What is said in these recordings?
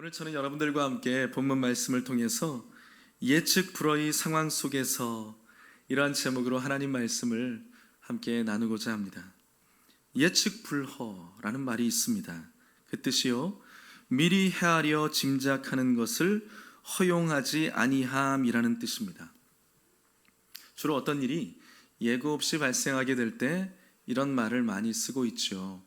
오늘 저는 여러분들과 함께 본문 말씀을 통해서 예측 불허의 상황 속에서 이러한 제목으로 하나님 말씀을 함께 나누고자 합니다. 예측 불허라는 말이 있습니다. 그 뜻이요, 미리 헤아려 짐작하는 것을 허용하지 아니함이라는 뜻입니다. 주로 어떤 일이 예고 없이 발생하게 될 때 이런 말을 많이 쓰고 있죠.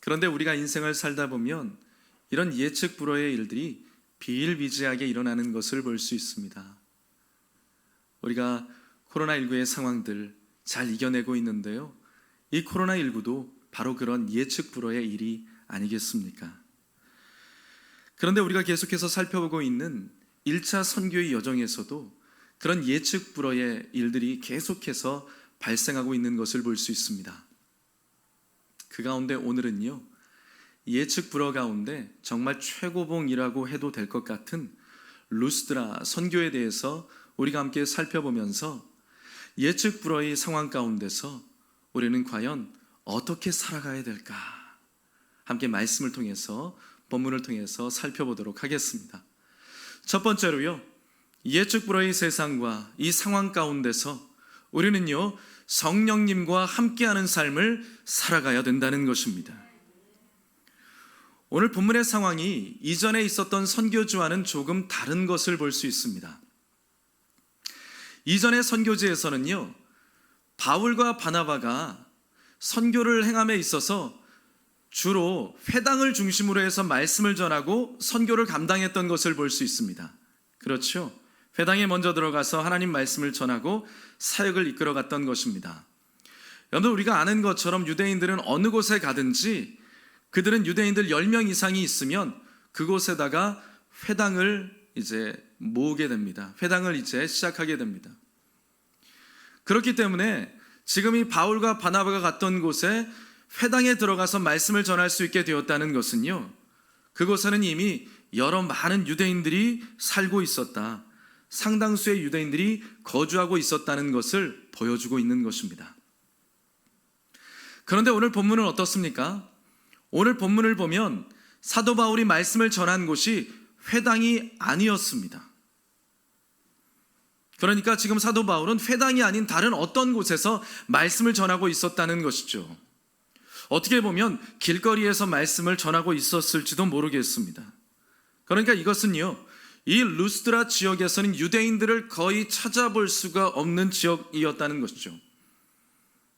그런데 우리가 인생을 살다 보면 이런 예측 불허의 일들이 비일비재하게 일어나는 것을 볼 수 있습니다. 우리가 코로나19의 상황들 잘 이겨내고 있는데요, 이 코로나19도 바로 그런 예측 불허의 일이 아니겠습니까? 그런데 우리가 계속해서 살펴보고 있는 1차 선교의 여정에서도 그런 예측 불허의 일들이 계속해서 발생하고 있는 것을 볼 수 있습니다. 그 가운데 오늘은요, 예측 불허 가운데 정말 최고봉이라고 해도 될 것 같은 루스드라 선교에 대해서 우리가 함께 살펴보면서 예측 불허의 상황 가운데서 우리는 과연 어떻게 살아가야 될까? 함께 말씀을 통해서, 본문을 통해서 살펴보도록 하겠습니다. 첫 번째로요, 예측 불허의 세상과 이 상황 가운데서 우리는요, 성령님과 함께하는 삶을 살아가야 된다는 것입니다. 오늘 본문의 상황이 이전에 있었던 선교지와는 조금 다른 것을 볼 수 있습니다. 이전의 선교지에서는요, 바울과 바나바가 선교를 행함에 있어서 주로 회당을 중심으로 해서 말씀을 전하고 선교를 감당했던 것을 볼 수 있습니다. 그렇죠? 회당에 먼저 들어가서 하나님 말씀을 전하고 사역을 이끌어갔던 것입니다. 여러분, 우리가 아는 것처럼 유대인들은 어느 곳에 가든지 그들은 유대인들 10명 이상이 있으면 그곳에다가 회당을 이제 모으게 됩니다. 회당을 이제 시작하게 됩니다. 그렇기 때문에 지금 이 바울과 바나바가 갔던 곳에 회당에 들어가서 말씀을 전할 수 있게 되었다는 것은요, 그곳에는 이미 여러 많은 유대인들이 살고 있었다, 상당수의 유대인들이 거주하고 있었다는 것을 보여주고 있는 것입니다. 그런데 오늘 본문은 어떻습니까? 오늘 본문을 보면 사도 바울이 말씀을 전한 곳이 회당이 아니었습니다. 그러니까 지금 사도 바울은 회당이 아닌 다른 어떤 곳에서 말씀을 전하고 있었다는 것이죠. 어떻게 보면 길거리에서 말씀을 전하고 있었을지도 모르겠습니다. 그러니까 이것은요, 이 루스드라 지역에서는 유대인들을 거의 찾아볼 수가 없는 지역이었다는 것이죠.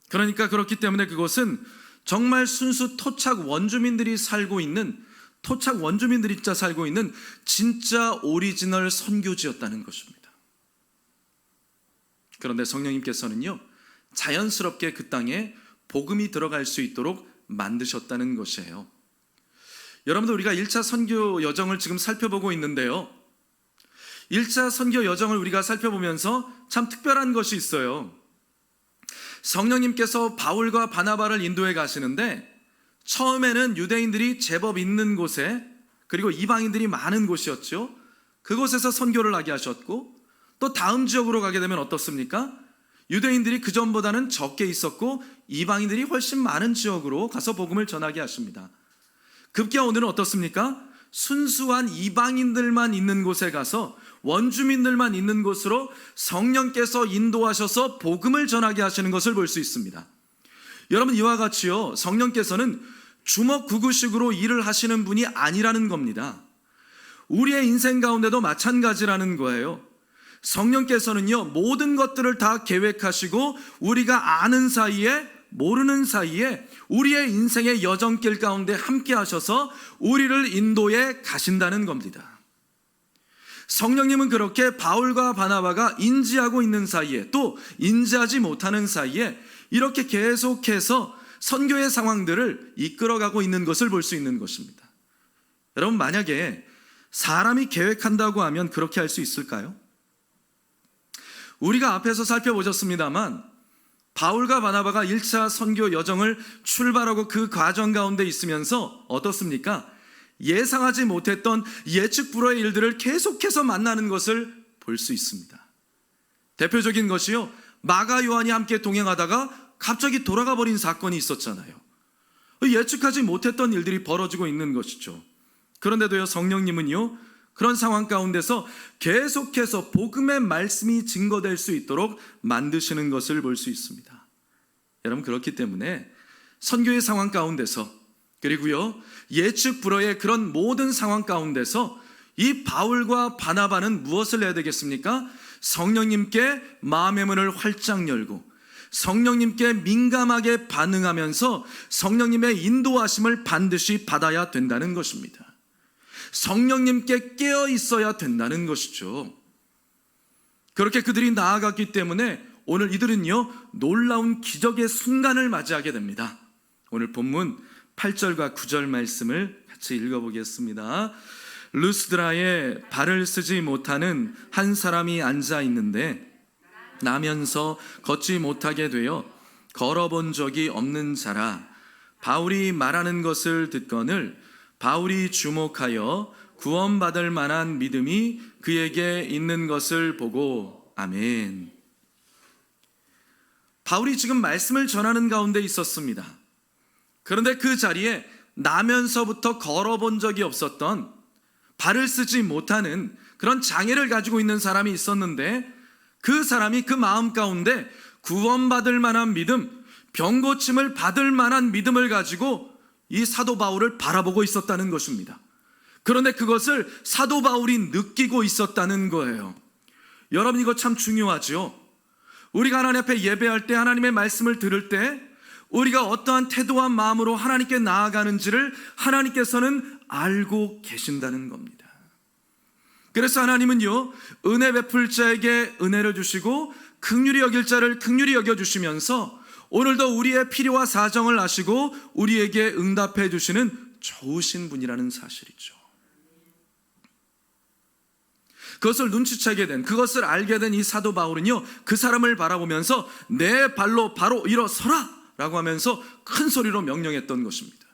그러니까 그렇기 때문에 그곳은 정말 순수 토착 원주민들이 살고 있는, 토착 원주민들이 진짜 살고 있는 진짜 오리지널 선교지였다는 것입니다. 그런데 성령님께서는요, 자연스럽게 그 땅에 복음이 들어갈 수 있도록 만드셨다는 것이에요. 여러분들, 우리가 1차 선교 여정을 지금 살펴보고 있는데요, 1차 선교 여정을 우리가 살펴보면서 참 특별한 것이 있어요. 성령님께서 바울과 바나바를 인도해 가시는데 처음에는 유대인들이 제법 있는 곳에, 그리고 이방인들이 많은 곳이었죠. 그곳에서 선교를 하게 하셨고, 또 다음 지역으로 가게 되면 어떻습니까? 유대인들이 그전보다는 적게 있었고 이방인들이 훨씬 많은 지역으로 가서 복음을 전하게 하십니다. 급기야 오늘은 어떻습니까? 순수한 이방인들만 있는 곳에 가서, 원주민들만 있는 곳으로 성령께서 인도하셔서 복음을 전하게 하시는 것을 볼 수 있습니다. 여러분, 이와 같이요, 성령께서는 주먹구구식으로 일을 하시는 분이 아니라는 겁니다. 우리의 인생 가운데도 마찬가지라는 거예요. 성령께서는요, 모든 것들을 다 계획하시고 우리가 아는 사이에, 모르는 사이에 우리의 인생의 여정길 가운데 함께 하셔서 우리를 인도해 가신다는 겁니다. 성령님은 그렇게 바울과 바나바가 인지하고 있는 사이에, 또 인지하지 못하는 사이에 이렇게 계속해서 선교의 상황들을 이끌어가고 있는 것을 볼 수 있는 것입니다. 여러분, 만약에 사람이 계획한다고 하면 그렇게 할 수 있을까요? 우리가 앞에서 살펴보셨습니다만 바울과 바나바가 1차 선교 여정을 출발하고 그 과정 가운데 있으면서 어떻습니까? 예상하지 못했던 예측 불허의 일들을 계속해서 만나는 것을 볼 수 있습니다. 대표적인 것이요, 마가 요한이 함께 동행하다가 갑자기 돌아가 버린 사건이 있었잖아요. 예측하지 못했던 일들이 벌어지고 있는 것이죠. 그런데도요, 성령님은요, 그런 상황 가운데서 계속해서 복음의 말씀이 증거될 수 있도록 만드시는 것을 볼 수 있습니다. 여러분, 그렇기 때문에 선교의 상황 가운데서, 그리고요, 예측 불허의 그런 모든 상황 가운데서 이 바울과 바나바는 무엇을 해야 되겠습니까? 성령님께 마음의 문을 활짝 열고 성령님께 민감하게 반응하면서 성령님의 인도하심을 반드시 받아야 된다는 것입니다. 성령님께 깨어 있어야 된다는 것이죠. 그렇게 그들이 나아갔기 때문에 오늘 이들은요, 놀라운 기적의 순간을 맞이하게 됩니다. 오늘 본문 8절과 9절 말씀을 같이 읽어보겠습니다. 루스드라에 발을 쓰지 못하는 한 사람이 앉아 있는데 나면서 걷지 못하게 되어 걸어본 적이 없는 자라. 바울이 말하는 것을 듣거늘 바울이 주목하여 구원받을 만한 믿음이 그에게 있는 것을 보고. 아멘. 바울이 지금 말씀을 전하는 가운데 있었습니다. 그런데 그 자리에 나면서부터 걸어본 적이 없었던, 발을 쓰지 못하는 그런 장애를 가지고 있는 사람이 있었는데, 그 사람이 그 마음 가운데 구원받을 만한 믿음, 병고침을 받을 만한 믿음을 가지고 이 사도 바울을 바라보고 있었다는 것입니다. 그런데 그것을 사도 바울이 느끼고 있었다는 거예요. 여러분, 이거 참 중요하죠. 우리가 하나님 앞에 예배할 때, 하나님의 말씀을 들을 때 우리가 어떠한 태도와 마음으로 하나님께 나아가는지를 하나님께서는 알고 계신다는 겁니다. 그래서 하나님은요, 은혜 베풀 자에게 은혜를 주시고 긍휼히 여길 자를 긍휼히 여겨주시면서 오늘도 우리의 필요와 사정을 아시고 우리에게 응답해 주시는 좋으신 분이라는 사실이죠. 그것을 눈치채게 된, 그것을 알게 된 이 사도 바울은요, 그 사람을 바라보면서 내 발로 바로 일어서라 라고 하면서 큰 소리로 명령했던 것입니다.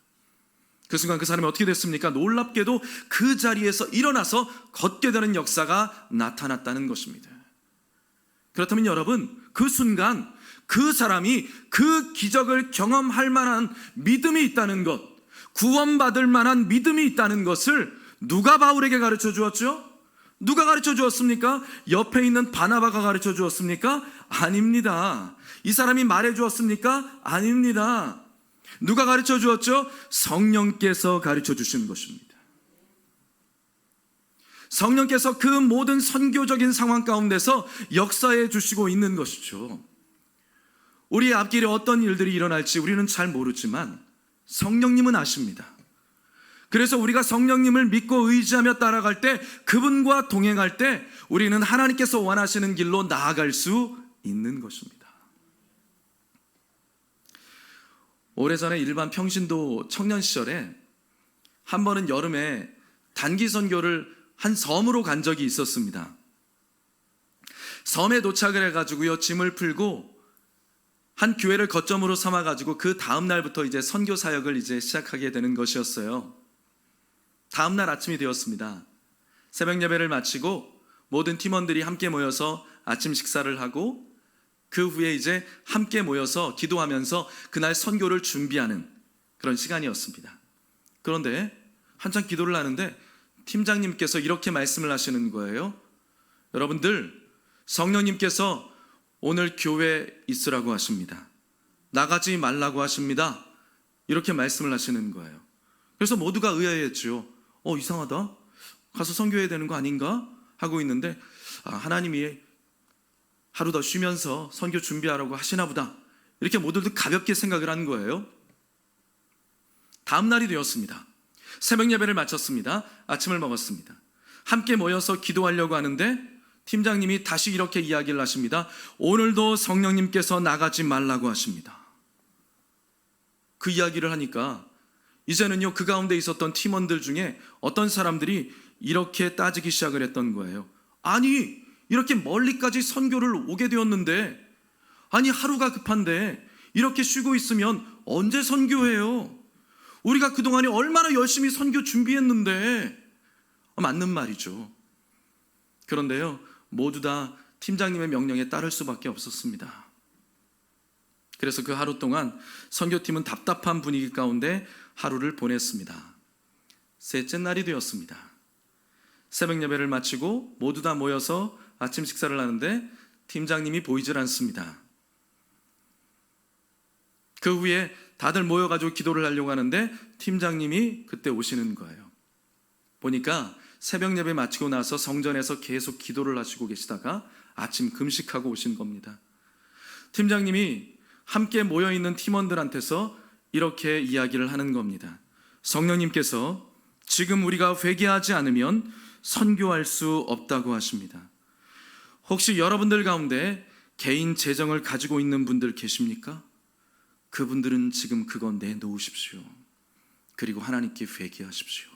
그 순간 그 사람이 어떻게 됐습니까? 놀랍게도 그 자리에서 일어나서 걷게 되는 역사가 나타났다는 것입니다. 그렇다면 여러분, 그 순간 그 사람이 그 기적을 경험할 만한 믿음이 있다는 것, 구원받을 만한 믿음이 있다는 것을 누가 바울에게 가르쳐 주었죠? 누가 가르쳐 주었습니까? 옆에 있는 바나바가 가르쳐 주었습니까? 아닙니다. 이 사람이 말해 주었습니까? 아닙니다. 누가 가르쳐 주었죠? 성령께서 가르쳐 주신 것입니다. 성령께서 그 모든 선교적인 상황 가운데서 역사해 주시고 있는 것이죠. 우리 앞길에 어떤 일들이 일어날지 우리는 잘 모르지만 성령님은 아십니다. 그래서 우리가 성령님을 믿고 의지하며 따라갈 때, 그분과 동행할 때 우리는 하나님께서 원하시는 길로 나아갈 수 있는 것입니다. 오래전에 일반 평신도 청년 시절에 한 번은 여름에 단기 선교를 한 섬으로 간 적이 있었습니다. 섬에 도착을 해가지고요, 짐을 풀고 한 교회를 거점으로 삼아가지고 그 다음 날부터 이제 선교 사역을 이제 시작하게 되는 것이었어요. 다음 날 아침이 되었습니다. 새벽 예배를 마치고 모든 팀원들이 함께 모여서 아침 식사를 하고 그 후에 이제 함께 모여서 기도하면서 그날 선교를 준비하는 그런 시간이었습니다. 그런데 한참 기도를 하는데 팀장님께서 이렇게 말씀을 하시는 거예요. 여러분들, 성령님께서 오늘 교회에 있으라고 하십니다. 나가지 말라고 하십니다. 이렇게 말씀을 하시는 거예요. 그래서 모두가 의아해했죠. 이상하다, 가서 선교해야 되는 거 아닌가 하고 있는데, 하나님이 하루 더 쉬면서 선교 준비하라고 하시나 보다, 이렇게 모두들 가볍게 생각을 한 거예요. 다음 날이 되었습니다. 새벽 예배를 마쳤습니다. 아침을 먹었습니다. 함께 모여서 기도하려고 하는데 팀장님이 다시 이렇게 이야기를 하십니다. 오늘도 성령님께서 나가지 말라고 하십니다. 그 이야기를 하니까 이제는요, 그 가운데 있었던 팀원들 중에 어떤 사람들이 이렇게 따지기 시작을 했던 거예요. 아니, 이렇게 멀리까지 선교를 오게 되었는데, 아니 하루가 급한데 이렇게 쉬고 있으면 언제 선교해요? 우리가 그동안에 얼마나 열심히 선교 준비했는데. 맞는 말이죠. 그런데요, 모두 다 팀장님의 명령에 따를 수밖에 없었습니다. 그래서 그 하루 동안 선교팀은 답답한 분위기 가운데 하루를 보냈습니다. 셋째 날이 되었습니다. 새벽 예배를 마치고 모두 다 모여서 아침 식사를 하는데 팀장님이 보이질 않습니다. 그 후에 다들 모여가지고 기도를 하려고 하는데 팀장님이 그때 오시는 거예요. 보니까 새벽 예배 마치고 나서 성전에서 계속 기도를 하시고 계시다가 아침 금식하고 오신 겁니다. 팀장님이 함께 모여있는 팀원들한테서 이렇게 이야기를 하는 겁니다. 성령님께서 지금 우리가 회개하지 않으면 선교할 수 없다고 하십니다. 혹시 여러분들 가운데 개인 재정을 가지고 있는 분들 계십니까? 그분들은 지금 그거 내놓으십시오. 그리고 하나님께 회개하십시오.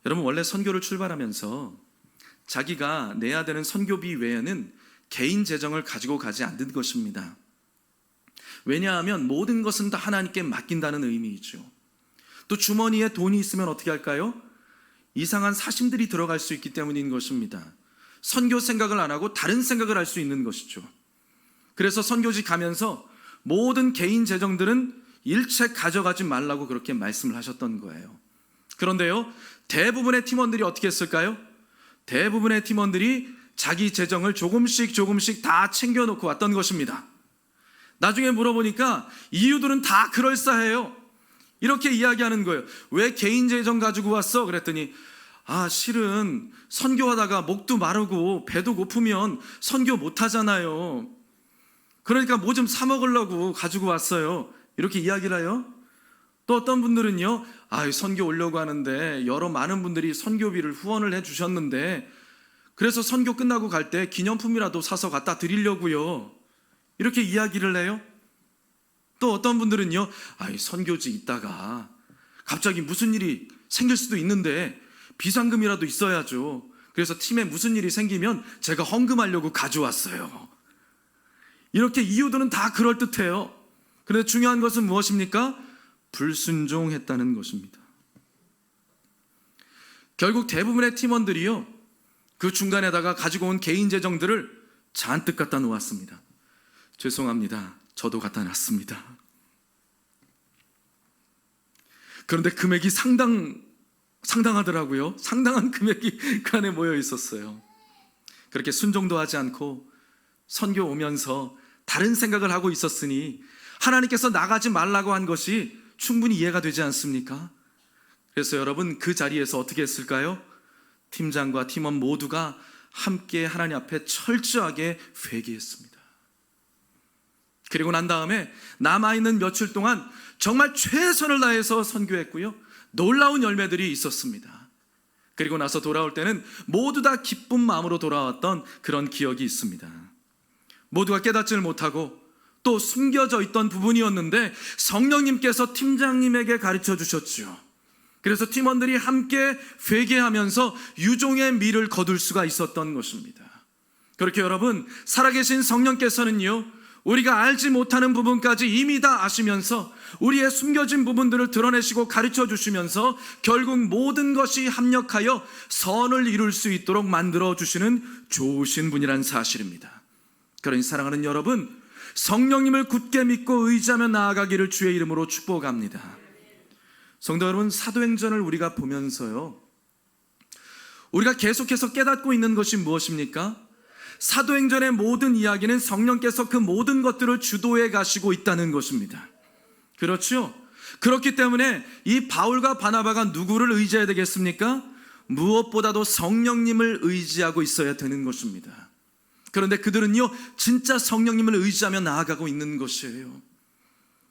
여러분, 원래 선교를 출발하면서 자기가 내야 되는 선교비 외에는 개인 재정을 가지고 가지 않는 것입니다. 왜냐하면 모든 것은 다 하나님께 맡긴다는 의미이죠. 또 주머니에 돈이 있으면 어떻게 할까요? 이상한 사심들이 들어갈 수 있기 때문인 것입니다. 선교 생각을 안 하고 다른 생각을 할 수 있는 것이죠. 그래서 선교지 가면서 모든 개인 재정들은 일체 가져가지 말라고 그렇게 말씀을 하셨던 거예요. 그런데요, 대부분의 팀원들이 어떻게 했을까요? 대부분의 팀원들이 자기 재정을 조금씩 다 챙겨놓고 왔던 것입니다. 나중에 물어보니까 이유들은 다 그럴싸해요. 이렇게 이야기하는 거예요. 왜 개인 재정 가지고 왔어? 그랬더니 실은 선교하다가 목도 마르고 배도 고프면 선교 못 하잖아요. 그러니까 뭐 좀 사 먹으려고 가지고 왔어요. 이렇게 이야기를 해요. 또 어떤 분들은요, 선교 오려고 하는데 여러 많은 분들이 선교비를 후원을 해 주셨는데 그래서 선교 끝나고 갈 때 기념품이라도 사서 갖다 드리려고요. 이렇게 이야기를 해요. 또 어떤 분들은요, 선교지 있다가 갑자기 무슨 일이 생길 수도 있는데 비상금이라도 있어야죠. 그래서 팀에 무슨 일이 생기면 제가 헌금하려고 가져왔어요. 이렇게 이유들은 다 그럴듯해요. 그런데 중요한 것은 무엇입니까? 불순종했다는 것입니다. 결국 대부분의 팀원들이요, 그 중간에다가 가지고 온 개인 재정들을 잔뜩 갖다 놓았습니다. 죄송합니다. 저도 갖다 놨습니다. 그런데 금액이 상당하더라고요. 상당한 금액이 그 안에 모여 있었어요. 그렇게 순종도 하지 않고 선교 오면서 다른 생각을 하고 있었으니 하나님께서 나가지 말라고 한 것이 충분히 이해가 되지 않습니까? 그래서 여러분, 그 자리에서 어떻게 했을까요? 팀장과 팀원 모두가 함께 하나님 앞에 철저하게 회개했습니다. 그리고 난 다음에 남아있는 며칠 동안 정말 최선을 다해서 선교했고요, 놀라운 열매들이 있었습니다. 그리고 나서 돌아올 때는 모두 다 기쁜 마음으로 돌아왔던 그런 기억이 있습니다. 모두가 깨닫지를 못하고 또 숨겨져 있던 부분이었는데 성령님께서 팀장님에게 가르쳐 주셨죠. 그래서 팀원들이 함께 회개하면서 유종의 미를 거둘 수가 있었던 것입니다. 그렇게 여러분, 살아계신 성령께서는요, 우리가 알지 못하는 부분까지 이미 다 아시면서 우리의 숨겨진 부분들을 드러내시고 가르쳐 주시면서 결국 모든 것이 합력하여 선을 이룰 수 있도록 만들어 주시는 좋으신 분이란 사실입니다. 그러니 사랑하는 여러분, 성령님을 굳게 믿고 의지하며 나아가기를 주의 이름으로 축복합니다. 성도 여러분, 사도행전을 우리가 보면서요, 우리가 계속해서 깨닫고 있는 것이 무엇입니까? 사도행전의 모든 이야기는 성령께서 그 모든 것들을 주도해 가시고 있다는 것입니다. 그렇죠? 그렇기 때문에 이 바울과 바나바가 누구를 의지해야 되겠습니까? 무엇보다도 성령님을 의지하고 있어야 되는 것입니다. 그런데 그들은요, 진짜 성령님을 의지하며 나아가고 있는 것이에요.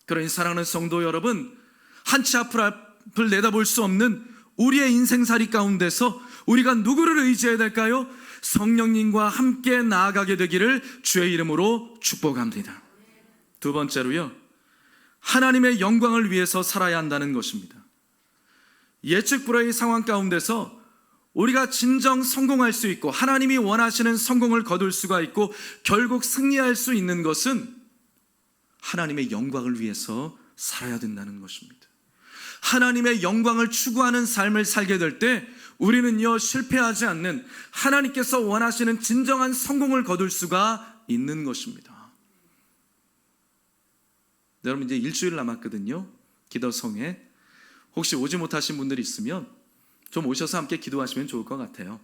그러니 사랑하는 성도 여러분, 한치 앞을 내다볼 수 없는 우리의 인생살이 가운데서 우리가 누구를 의지해야 될까요? 성령님과 함께 나아가게 되기를 주의 이름으로 축복합니다. 두 번째로요, 하나님의 영광을 위해서 살아야 한다는 것입니다. 예측 불허의 상황 가운데서 우리가 진정 성공할 수 있고 하나님이 원하시는 성공을 거둘 수가 있고 결국 승리할 수 있는 것은 하나님의 영광을 위해서 살아야 된다는 것입니다. 하나님의 영광을 추구하는 삶을 살게 될 때 우리는요, 실패하지 않는 하나님께서 원하시는 진정한 성공을 거둘 수가 있는 것입니다. 여러분, 이제 일주일 남았거든요. 기도성회. 혹시 오지 못하신 분들이 있으면 좀 오셔서 함께 기도하시면 좋을 것 같아요.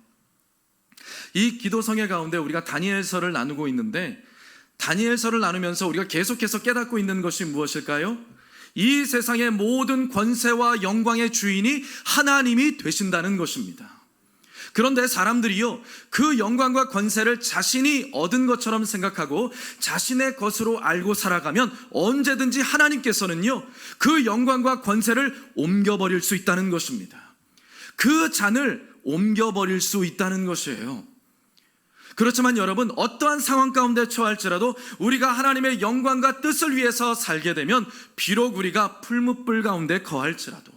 이 기도성회 가운데 우리가 다니엘서를 나누고 있는데, 다니엘서를 나누면서 우리가 계속해서 깨닫고 있는 것이 무엇일까요? 이 세상의 모든 권세와 영광의 주인이 하나님이 되신다는 것입니다. 그런데 사람들이요, 그 영광과 권세를 자신이 얻은 것처럼 생각하고 자신의 것으로 알고 살아가면 언제든지 하나님께서는요, 그 영광과 권세를 옮겨버릴 수 있다는 것입니다. 그 잔을 옮겨버릴 수 있다는 것이에요. 그렇지만 여러분, 어떠한 상황 가운데 처할지라도 우리가 하나님의 영광과 뜻을 위해서 살게 되면, 비록 우리가 풀무불 가운데 거할지라도,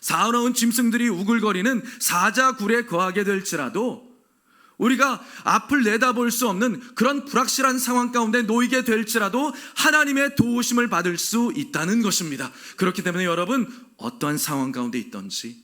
사나운 짐승들이 우글거리는 사자굴에 거하게 될지라도, 우리가 앞을 내다볼 수 없는 그런 불확실한 상황 가운데 놓이게 될지라도 하나님의 도우심을 받을 수 있다는 것입니다. 그렇기 때문에 여러분, 어떠한 상황 가운데 있든지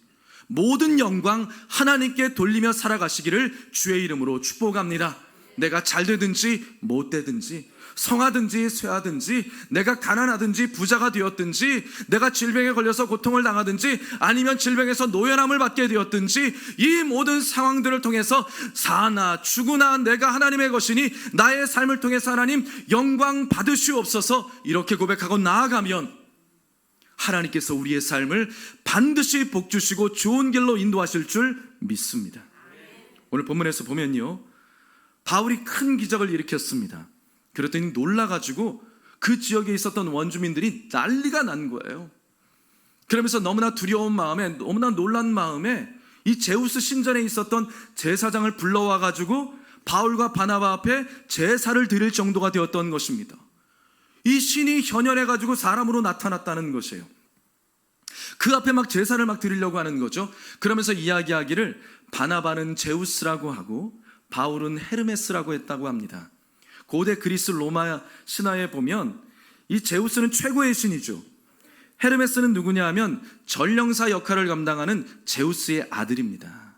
모든 영광 하나님께 돌리며 살아가시기를 주의 이름으로 축복합니다. 내가 잘 되든지 못 되든지, 성하든지 쇠하든지, 내가 가난하든지 부자가 되었든지, 내가 질병에 걸려서 고통을 당하든지, 아니면 질병에서 노연함을 받게 되었든지, 이 모든 상황들을 통해서 사나 죽으나 내가 하나님의 것이니 나의 삶을 통해서 하나님 영광 받으시옵소서, 이렇게 고백하고 나아가면 하나님께서 우리의 삶을 반드시 복주시고 좋은 길로 인도하실 줄 믿습니다. 오늘 본문에서 보면요, 바울이 큰 기적을 일으켰습니다. 그랬더니 놀라가지고 그 지역에 있었던 원주민들이 난리가 난 거예요. 그러면서 너무나 두려운 마음에, 너무나 놀란 마음에 이 제우스 신전에 있었던 제사장을 불러와가지고 바울과 바나바 앞에 제사를 드릴 정도가 되었던 것입니다. 이 신이 현현해가지고 사람으로 나타났다는 것이에요. 그 앞에 막 제사를 막 드리려고 하는 거죠. 그러면서 이야기하기를 바나바는 제우스라고 하고 바울은 헤르메스라고 했다고 합니다. 고대 그리스 로마 신화에 보면 이 제우스는 최고의 신이죠. 헤르메스는 누구냐 하면 전령사 역할을 감당하는 제우스의 아들입니다.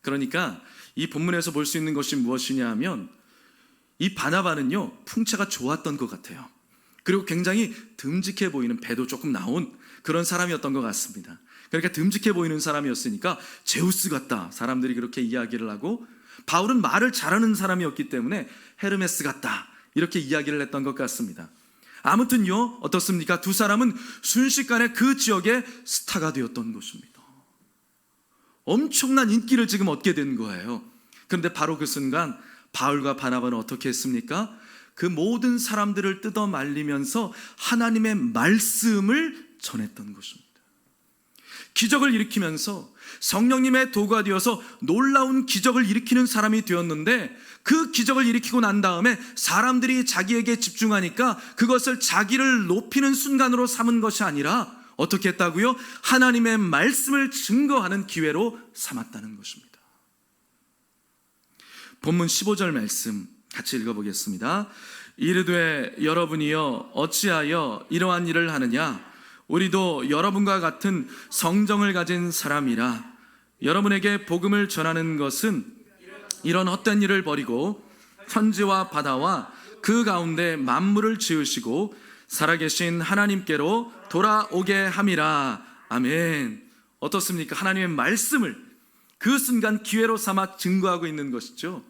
그러니까 이 본문에서 볼 수 있는 것이 무엇이냐 하면, 이 바나바는요, 풍채가 좋았던 것 같아요. 그리고 굉장히 듬직해 보이는, 배도 조금 나온 그런 사람이었던 것 같습니다. 그러니까 듬직해 보이는 사람이었으니까 제우스 같다, 사람들이 그렇게 이야기를 하고, 바울은 말을 잘하는 사람이었기 때문에 헤르메스 같다, 이렇게 이야기를 했던 것 같습니다. 아무튼요, 어떻습니까? 두 사람은 순식간에 그 지역의 스타가 되었던 것입니다. 엄청난 인기를 지금 얻게 된 거예요. 그런데 바로 그 순간 바울과 바나바는 어떻게 했습니까? 그 모든 사람들을 뜯어 말리면서 하나님의 말씀을 전했던 것입니다. 기적을 일으키면서 성령님의 도구가 되어서 놀라운 기적을 일으키는 사람이 되었는데, 그 기적을 일으키고 난 다음에 사람들이 자기에게 집중하니까 그것을 자기를 높이는 순간으로 삼은 것이 아니라 어떻게 했다고요? 하나님의 말씀을 증거하는 기회로 삼았다는 것입니다. 본문 15절 말씀 같이 읽어보겠습니다. 이르되 여러분이여 어찌하여 이러한 일을 하느냐? 우리도 여러분과 같은 성정을 가진 사람이라. 여러분에게 복음을 전하는 것은 이런 헛된 일을 버리고 천지와 바다와 그 가운데 만물을 지으시고 살아계신 하나님께로 돌아오게 함이라. 아멘. 어떻습니까? 하나님의 말씀을 그 순간 기회로 삼아 증거하고 있는 것이죠.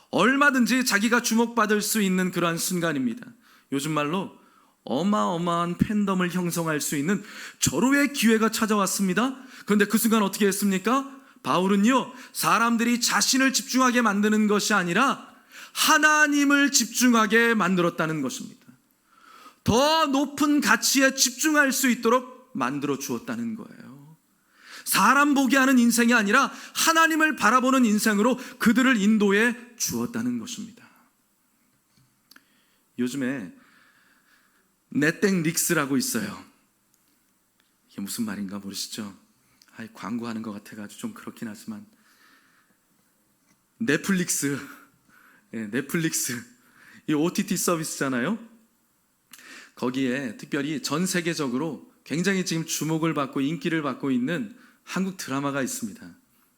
얼마든지 자기가 주목받을 수 있는 그러한 순간입니다. 요즘 말로 어마어마한 팬덤을 형성할 수 있는 절호의 기회가 찾아왔습니다. 그런데 그 순간 어떻게 했습니까? 바울은요, 사람들이 자신을 집중하게 만드는 것이 아니라 하나님을 집중하게 만들었다는 것입니다. 더 높은 가치에 집중할 수 있도록 만들어 주었다는 거예요. 사람 보게 하는 인생이 아니라 하나님을 바라보는 인생으로 그들을 인도해 주었다는 것입니다. 요즘에 넷땡릭스라고 있어요. 이게 무슨 말인가 모르시죠? 광고하는 것 같아가지고 좀 그렇긴 하지만, 넷플릭스, 이 OTT 서비스잖아요. 거기에 특별히 전 세계적으로 굉장히 지금 주목을 받고 인기를 받고 있는 한국 드라마가 있습니다.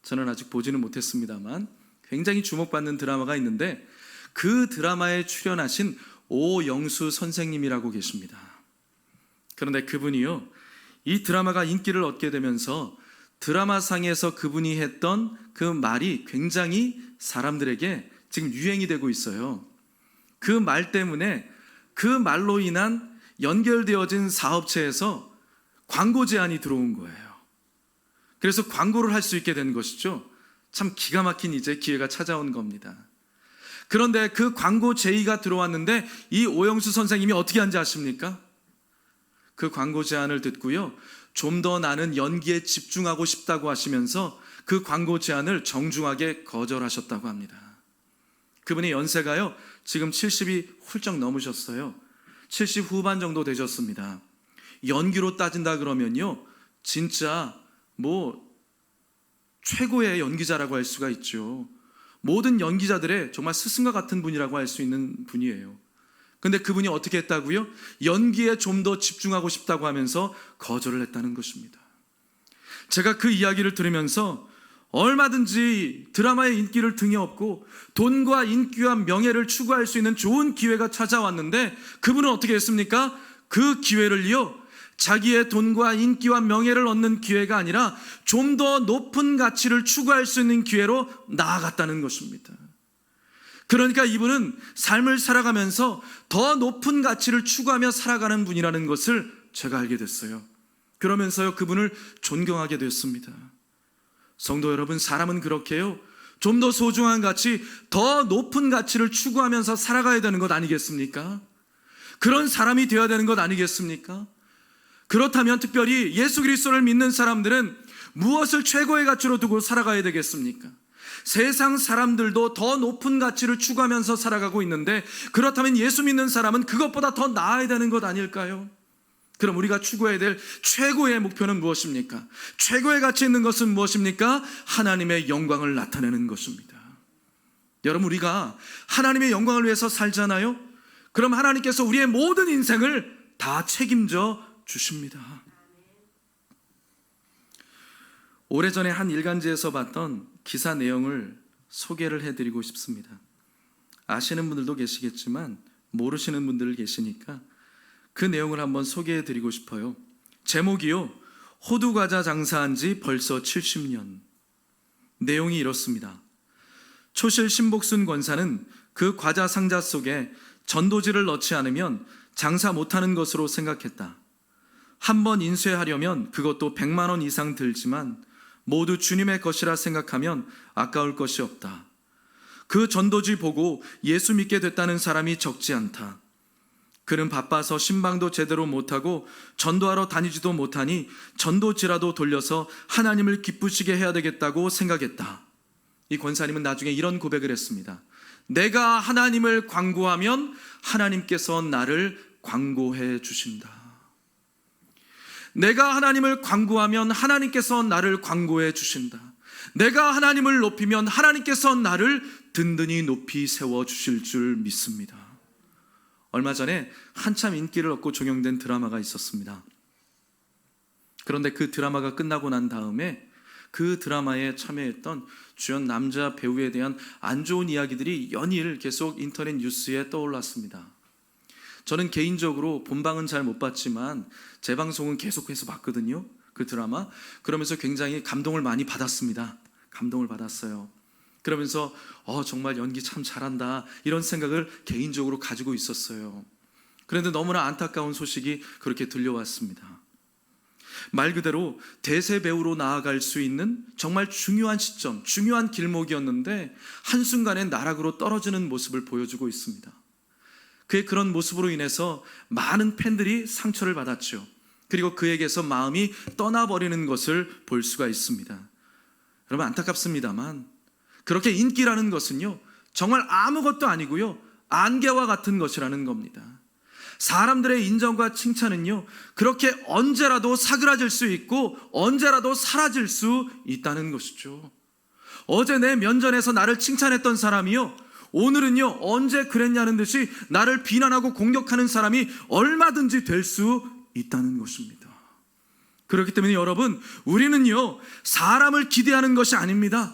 저는 아직 보지는 못했습니다만 굉장히 주목받는 드라마가 있는데, 그 드라마에 출연하신 오영수 선생님이라고 계십니다. 그런데 그분이요, 이 드라마가 인기를 얻게 되면서 드라마상에서 그분이 했던 그 말이 굉장히 사람들에게 지금 유행이 되고 있어요. 그 말 때문에 그 말로 인한 연결되어진 사업체에서 광고 제안이 들어온 거예요. 그래서 광고를 할 수 있게 된 것이죠. 참 기가 막힌 이제 기회가 찾아온 겁니다. 그런데 그 광고 제의가 들어왔는데 이 오영수 선생님이 어떻게 한지 아십니까? 그 광고 제안을 듣고요, 좀 더 나는 연기에 집중하고 싶다고 하시면서 그 광고 제안을 정중하게 거절하셨다고 합니다. 그분의 연세가요, 지금 70이 훌쩍 넘으셨어요. 70 후반 정도 되셨습니다. 연기로 따진다 그러면요, 진짜 최고의 연기자라고 할 수가 있죠. 모든 연기자들의 정말 스승과 같은 분이라고 할 수 있는 분이에요. 근데 그분이 어떻게 했다고요? 연기에 좀 더 집중하고 싶다고 하면서 거절을 했다는 것입니다. 제가 그 이야기를 들으면서 얼마든지 드라마의 인기를 등에 업고 돈과 인기와 명예를 추구할 수 있는 좋은 기회가 찾아왔는데 그분은 어떻게 했습니까? 그 기회를요, 자기의 돈과 인기와 명예를 얻는 기회가 아니라 좀 더 높은 가치를 추구할 수 있는 기회로 나아갔다는 것입니다. 그러니까 이분은 삶을 살아가면서 더 높은 가치를 추구하며 살아가는 분이라는 것을 제가 알게 됐어요. 그러면서요, 그분을 존경하게 됐습니다. 성도 여러분, 사람은 그렇게요, 좀 더 소중한 가치, 더 높은 가치를 추구하면서 살아가야 되는 것 아니겠습니까? 그런 사람이 되어야 되는 것 아니겠습니까? 그렇다면 특별히 예수 그리스도를 믿는 사람들은 무엇을 최고의 가치로 두고 살아가야 되겠습니까? 세상 사람들도 더 높은 가치를 추구하면서 살아가고 있는데, 그렇다면 예수 믿는 사람은 그것보다 더 나아야 되는 것 아닐까요? 그럼 우리가 추구해야 될 최고의 목표는 무엇입니까? 최고의 가치 있는 것은 무엇입니까? 하나님의 영광을 나타내는 것입니다. 여러분, 우리가 하나님의 영광을 위해서 살잖아요? 그럼 하나님께서 우리의 모든 인생을 다 책임져 주십니다. 오래전에 한 일간지에서 봤던 기사 내용을 소개를 해드리고 싶습니다. 아시는 분들도 계시겠지만 모르시는 분들 계시니까 그 내용을 한번 소개해드리고 싶어요. 제목이요, 호두과자 장사한 지 벌써 70년. 내용이 이렇습니다. 초실 신복순 권사는 그 과자 상자 속에 전도지를 넣지 않으면 장사 못하는 것으로 생각했다. 한번 인쇄하려면 그것도 100만 원 이상 들지만 모두 주님의 것이라 생각하면 아까울 것이 없다. 그 전도지 보고 예수 믿게 됐다는 사람이 적지 않다. 그는 바빠서 신방도 제대로 못하고 전도하러 다니지도 못하니 전도지라도 돌려서 하나님을 기쁘시게 해야 되겠다고 생각했다. 이 권사님은 나중에 이런 고백을 했습니다. 내가 하나님을 광고하면 하나님께서 나를 광고해 주신다. 내가 하나님을 광고하면 하나님께서 나를 광고해 주신다. 내가 하나님을 높이면 하나님께서 나를 든든히 높이 세워주실 줄 믿습니다. 얼마 전에 한참 인기를 얻고 종영된 드라마가 있었습니다. 그런데 그 드라마가 끝나고 난 다음에 그 드라마에 참여했던 주연 남자 배우에 대한 안 좋은 이야기들이 연일 계속 인터넷 뉴스에 떠올랐습니다. 저는 개인적으로 본방은 잘 못 봤지만 재방송은 계속해서 봤거든요, 그 드라마. 그러면서 굉장히 감동을 많이 받았습니다. 감동을 받았어요. 그러면서 정말 연기 참 잘한다, 이런 생각을 개인적으로 가지고 있었어요. 그런데 너무나 안타까운 소식이 그렇게 들려왔습니다. 말 그대로 대세 배우로 나아갈 수 있는 정말 중요한 시점, 중요한 길목이었는데 한순간에 나락으로 떨어지는 모습을 보여주고 있습니다. 그의 그런 모습으로 인해서 많은 팬들이 상처를 받았죠. 그리고 그에게서 마음이 떠나버리는 것을 볼 수가 있습니다. 여러분, 안타깝습니다만 그렇게 인기라는 것은요, 정말 아무것도 아니고요, 안개와 같은 것이라는 겁니다. 사람들의 인정과 칭찬은요, 그렇게 언제라도 사그라질 수 있고 언제라도 사라질 수 있다는 것이죠. 어제 내 면전에서 나를 칭찬했던 사람이요, 오늘은요, 언제 그랬냐는 듯이 나를 비난하고 공격하는 사람이 얼마든지 될 수 있다는 것입니다. 그렇기 때문에 여러분, 우리는요, 사람을 기대하는 것이 아닙니다.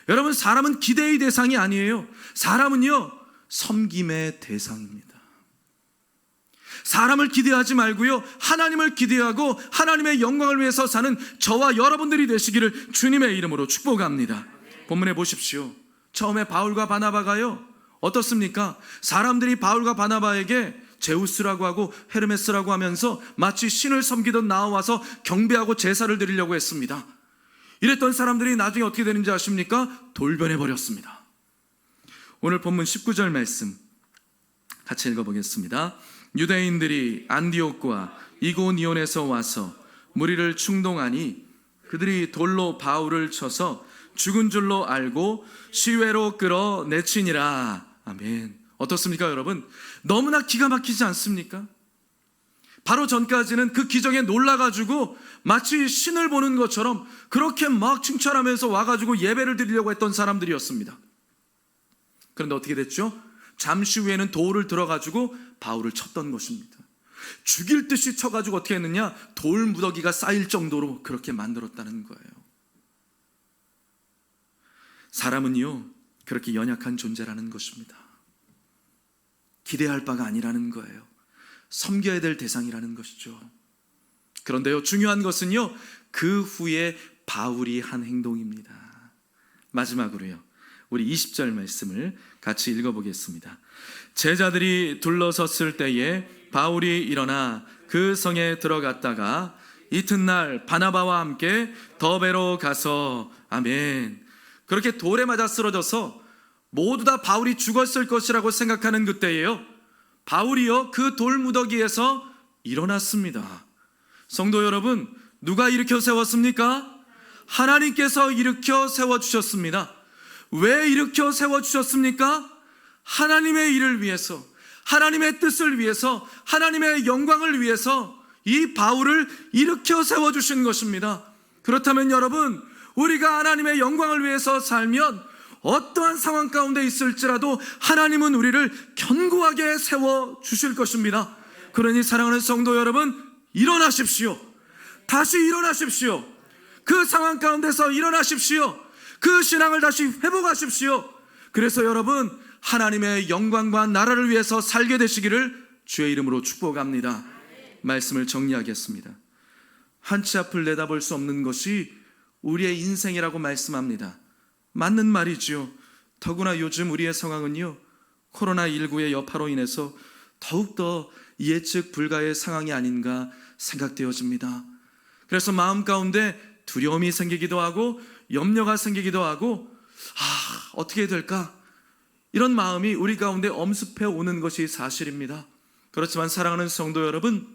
여러분, 사람은 기대의 대상이 아니에요. 사람은요, 섬김의 대상입니다. 사람을 기대하지 말고요, 하나님을 기대하고 하나님의 영광을 위해서 사는 저와 여러분들이 되시기를 주님의 이름으로 축복합니다. 본문에 보십시오. 처음에 바울과 바나바가요, 어떻습니까? 사람들이 바울과 바나바에게 제우스라고 하고 헤르메스라고 하면서 마치 신을 섬기던 나와서 경배하고 제사를 드리려고 했습니다. 이랬던 사람들이 나중에 어떻게 되는지 아십니까? 돌변해 버렸습니다. 오늘 본문 19절 말씀 같이 읽어보겠습니다. 유대인들이 안디옥과 이고니온에서 와서 무리를 충동하니 그들이 돌로 바울을 쳐서 죽은 줄로 알고 시외로 끌어내치니라. 아멘. 어떻습니까, 여러분? 너무나 기가 막히지 않습니까? 바로 전까지는 그 기적에 놀라가지고 마치 신을 보는 것처럼 그렇게 막 칭찬하면서 와가지고 예배를 드리려고 했던 사람들이었습니다. 그런데 어떻게 됐죠? 잠시 후에는 돌을 들어가지고 바울을 쳤던 것입니다. 죽일 듯이 쳐가지고 어떻게 했느냐? 돌 무더기가 쌓일 정도로 그렇게 만들었다는 거예요. 사람은요, 그렇게 연약한 존재라는 것입니다. 기대할 바가 아니라는 거예요. 섬겨야 될 대상이라는 것이죠. 그런데요, 중요한 것은요, 그 후에 바울이 한 행동입니다. 마지막으로요, 우리 20절 말씀을 같이 읽어보겠습니다. 제자들이 둘러섰을 때에 바울이 일어나 그 성에 들어갔다가 이튿날 바나바와 함께 더베로 가서, 아멘, 그렇게 돌에 맞아 쓰러져서 모두 다 바울이 죽었을 것이라고 생각하는 그때예요, 바울이요 그 돌무더기에서 일어났습니다. 성도 여러분, 누가 일으켜 세웠습니까? 하나님께서 일으켜 세워주셨습니다. 왜 일으켜 세워주셨습니까? 하나님의 일을 위해서, 하나님의 뜻을 위해서, 하나님의 영광을 위해서 이 바울을 일으켜 세워주신 것입니다. 그렇다면 여러분, 우리가 하나님의 영광을 위해서 살면 어떠한 상황 가운데 있을지라도 하나님은 우리를 견고하게 세워주실 것입니다. 그러니 사랑하는 성도 여러분, 일어나십시오. 다시 일어나십시오. 그 상황 가운데서 일어나십시오. 그 신앙을 다시 회복하십시오. 그래서 여러분, 하나님의 영광과 나라를 위해서 살게 되시기를 주의 이름으로 축복합니다. 말씀을 정리하겠습니다. 한치 앞을 내다볼 수 없는 것이 우리의 인생이라고 말씀합니다. 맞는 말이지요. 더구나 요즘 우리의 상황은요, 코로나19의 여파로 인해서 더욱더 예측 불가의 상황이 아닌가 생각되어집니다. 그래서 마음 가운데 두려움이 생기기도 하고 염려가 생기기도 하고, 어떻게 될까? 이런 마음이 우리 가운데 엄습해 오는 것이 사실입니다. 그렇지만 사랑하는 성도 여러분,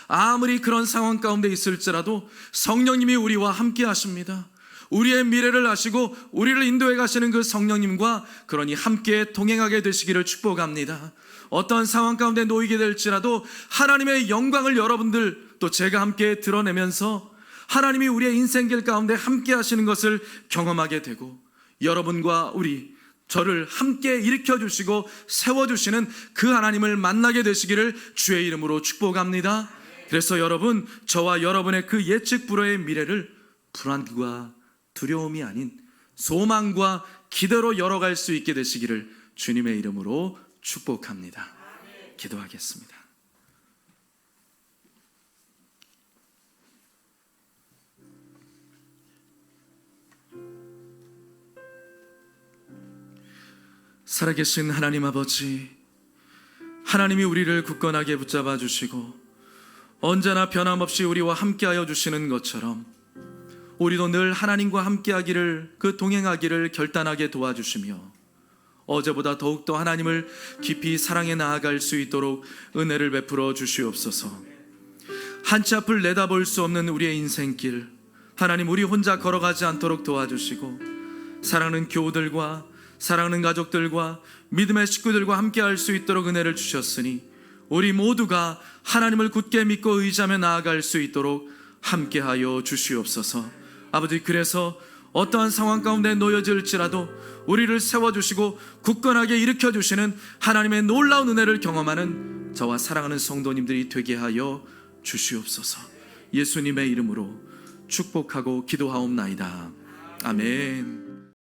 아무리 그런 상황 가운데 있을지라도 성령님이 우리와 함께 하십니다. 우리의 미래를 아시고 우리를 인도해 가시는 그 성령님과 그러니 함께 동행하게 되시기를 축복합니다. 어떠한 상황 가운데 놓이게 될지라도 하나님의 영광을 여러분들 또 제가 함께 드러내면서 하나님이 우리의 인생길 가운데 함께 하시는 것을 경험하게 되고, 여러분과 저를 함께 일으켜주시고 세워주시는 그 하나님을 만나게 되시기를 주의 이름으로 축복합니다. 그래서 여러분, 저와 여러분의 그 예측 불허의 미래를 불안과 두려움이 아닌 소망과 기대로 열어갈 수 있게 되시기를 주님의 이름으로 축복합니다. 기도하겠습니다. 살아계신 하나님 아버지, 하나님이 우리를 굳건하게 붙잡아 주시고 언제나 변함없이 우리와 함께하여 주시는 것처럼 우리도 늘 하나님과 함께하기를, 그 동행하기를 결단하게 도와주시며 어제보다 더욱더 하나님을 깊이 사랑해 나아갈 수 있도록 은혜를 베풀어 주시옵소서. 한치 앞을 내다볼 수 없는 우리의 인생길, 하나님 우리 혼자 걸어가지 않도록 도와주시고 사랑하는 교우들과 사랑하는 가족들과 믿음의 식구들과 함께할 수 있도록 은혜를 주셨으니 우리 모두가 하나님을 굳게 믿고 의지하며 나아갈 수 있도록 함께하여 주시옵소서. 아버지, 그래서 어떠한 상황 가운데 놓여질지라도 우리를 세워주시고 굳건하게 일으켜주시는 하나님의 놀라운 은혜를 경험하는 저와 사랑하는 성도님들이 되게 하여 주시옵소서. 예수님의 이름으로 축복하고 기도하옵나이다. 아멘.